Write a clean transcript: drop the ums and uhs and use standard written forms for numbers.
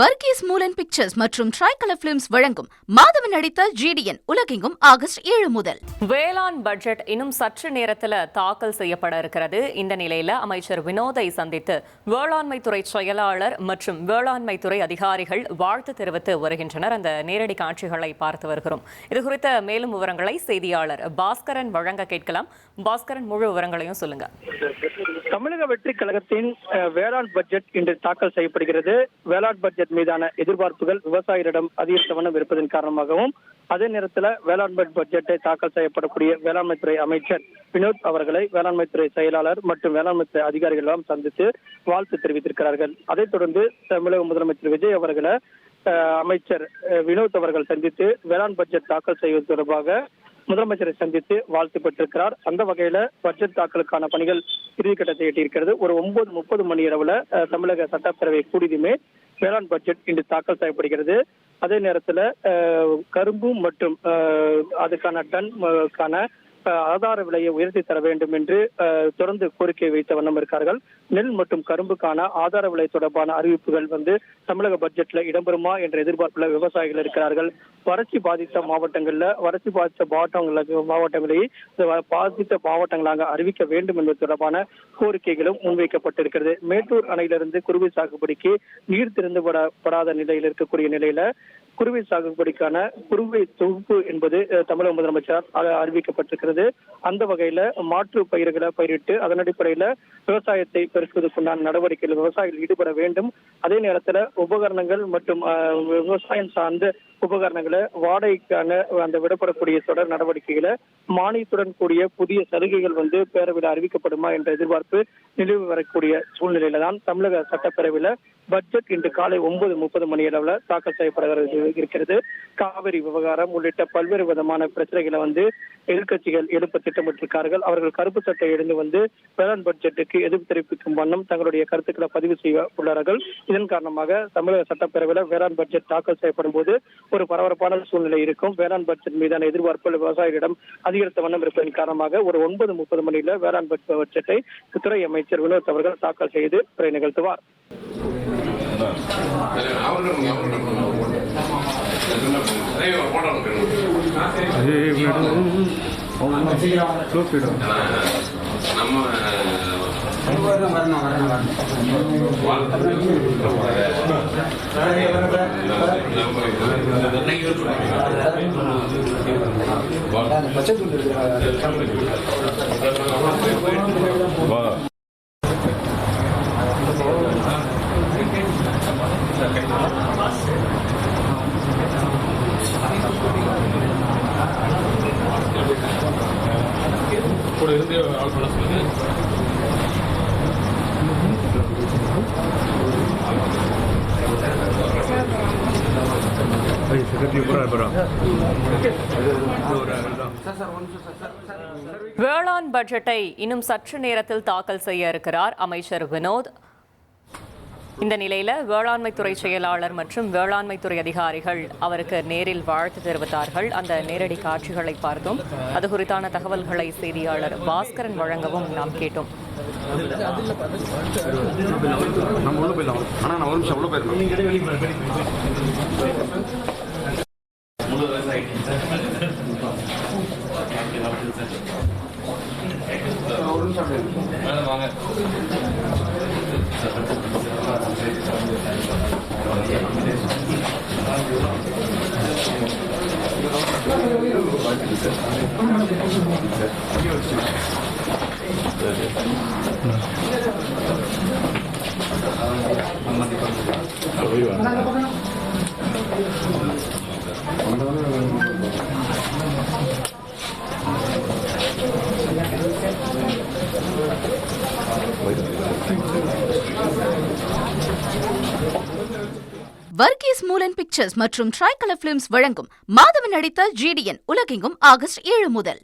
Varghese மூலன் pictures மற்றும் tricolour films வழங்கும் மாதவன் நடித்த ஜிடிஎன் உலகெங்கும் ஆகஸ்ட் 7 முதல். வேளாண் பட்ஜெட் இன்னும் சற்று நேரத்தில் தாக்கல் செய்யப்பட இருக்கிறது. இந்த நிலையில அமைச்சர் வினோதை சந்தித்து வேளாண்மைத்துறை செயலாளர் மற்றும் வேளாண்மைத்துறை அதிகாரிகள் வாழ்த்து தெரிவித்து வருகின்றனர். அந்த நேரடி காட்சிகளை பார்த்து வருகிறோம். இது குறித்த மேலும் விவரங்களை செய்தியாளர் பாஸ்கரன் வழங்க கேட்கலாம். பாஸ்கரன், முழு விவரங்களையும் சொல்லுங்க. தமிழக வெற்றி கழகத்தின் வேளாண் பட்ஜெட் இன்று தாக்கல் செய்யப்படுகிறது. வேளாண் பட்ஜெட் மீதான எதிர்பார்ப்புகள் விவசாயிகளிடம் அதிகரித்த வண்ணம் இருப்பதன் காரணமாகவும் அதே நேரத்தில் வேளாண் பட்ஜெட்டை தாக்கல் செய்யப்படக்கூடிய வேளாண்மைத்துறை அமைச்சர் வினோத் அவர்களை வேளாண்மைத்துறை செயலாளர் மற்றும் வேளாண்மைத்துறை அதிகாரிகள் சந்தித்து வாழ்த்து தெரிவித்திருக்கிறார்கள். அதைத் தொடர்ந்து தமிழக முதலமைச்சர் விஜய் அவர்களை அமைச்சர் வினோத் அவர்கள் சந்தித்து வேளாண் பட்ஜெட் தாக்கல் செய்வது தொடர்பாக முதலமைச்சரை சந்தித்து வாழ்த்து பெற்றிருக்கிறார். அந்த வகையில பட்ஜெட் தாக்கலுக்கான பணிகள் இறுதிக்கட்டத்தை எட்டியிருக்கிறது. ஒரு 9:30 மணி அளவுல தமிழக சட்டப்பேரவை கூடியதுமே வேளாண் பட்ஜெட் இன்று தாக்கல் செய்யப்படுகிறது. அதே நேரத்துல கரும்பு மற்றும் அதுக்கான டன்கான ஆதார விலையை உயர்த்தி தர வேண்டும் என்று தொடர்ந்து கோரிக்கை வைத்த வண்ணம் இருக்கிறார்கள். நெல் மற்றும் கரும்புக்கான ஆதார விலை தொடர்பான அறிவிப்புகள் தமிழக பட்ஜெட்ல இடம்பெறுமா என்ற எதிர்பார்ப்புல விவசாயிகள் இருக்கிறார்கள். வறட்சி பாதித்த மாவட்டங்களாக அறிவிக்க வேண்டும் என்பது தொடர்பான கோரிக்கைகளும் முன்வைக்கப்பட்டிருக்கிறது. மேட்டூர் அணையிலிருந்து குறுவை சாகுபடிக்கு நீர் திறந்துவிடப்படாத நிலையில் இருக்கக்கூடிய நிலையில குறுவை சாகுபடிக்கான குறுவை தொகுப்பு என்பது தமிழக முதலமைச்சர் அறிவிக்கப்பட்டிருக்கிறது. அந்த வகையில மாற்று பயிர்களை பயிரிட்டு அதன் அடிப்படையில விவசாயத்தை பெருக்குவதற்குண்டான நடவடிக்கைகள் விவசாயிகள் ஈடுபட வேண்டும். அதே நேரத்துல உபகரணங்கள் மற்றும் விவசாயம் சார்ந்த உபகரணங்களை வாடகைக்கான அந்த விடப்படக்கூடிய தொடர் நடவடிக்கைகளை மானியத்துடன் கூடிய புதிய சலுகைகள் பேரவையில் அறிவிக்கப்படுமா என்ற எதிர்பார்ப்பு நிலவு வரக்கூடிய சூழ்நிலையில தான் தமிழக சட்டப்பேரவையில பட்ஜெட் இன்று காலை 9:30 மணி அளவுல தாக்கல் செய்யப்படுகிறது. காவிரி விவகாரம் உள்ளிட்ட பல்வேறு விதமான பிரச்சனைகளை எதிர்கட்சிகள் எழுப்ப திட்டமிட்டிருக்கிறார்கள். அவர்கள் கருப்பு சட்டை எழுந்து வேளாண் பட்ஜெட்டுக்கு எதிர்ப்பு தெரிவிக்கும் வண்ணம் தங்களுடைய கருத்துக்களை பதிவு செய்ய உள்ளார்கள். இதன் காரணமாக தமிழக சட்டப்பேரவையில வேளாண் பட்ஜெட் தாக்கல் செய்யப்படும் போது ஒரு பரபரப்பான சூழ்நிலை இருக்கும். வேளாண் பட்ஜெட் மீதான எதிர்பார்ப்புகள் விவசாயிகளிடம் அதிகரித்த வண்ணம் இருப்பதன் காரணமாக ஒரு 9:30 மணியில வேளாண் பட்ஜெட்டை துறை அமைச்சர் வினோத் அவர்கள் தாக்கல் செய்து உரை நிகழ்த்துவார். வேளாண் பட்ஜெட்டை இன்னும் சற்று நேரத்தில் தாக்கல் செய்ய இருக்கிறார் அமைச்சர் வினோத். இந்த நிலையில வேளாண்மைத்துறை செயலாளர் மற்றும் வேளாண்மைத்துறை அதிகாரிகள் அவருக்கு நேரில் வாழ்த்து தெரிவித்தார்கள். அந்த நேரடி காட்சிகளை பார்த்தோம். அது குறித்தான தகவல்களை செய்தியாளர் பாஸ்கரன் வழங்கவும் நாம் கேட்டோம். வர்கீஸ் மூலன் பிக்சர்ஸ் மற்றும் ட்ரைகலர் பிலிம்ஸ் வழங்கும் மாதவன் நடித்த ஜிடிஎன் உலகெங்கும் ஆகஸ்ட் 7 முதல்.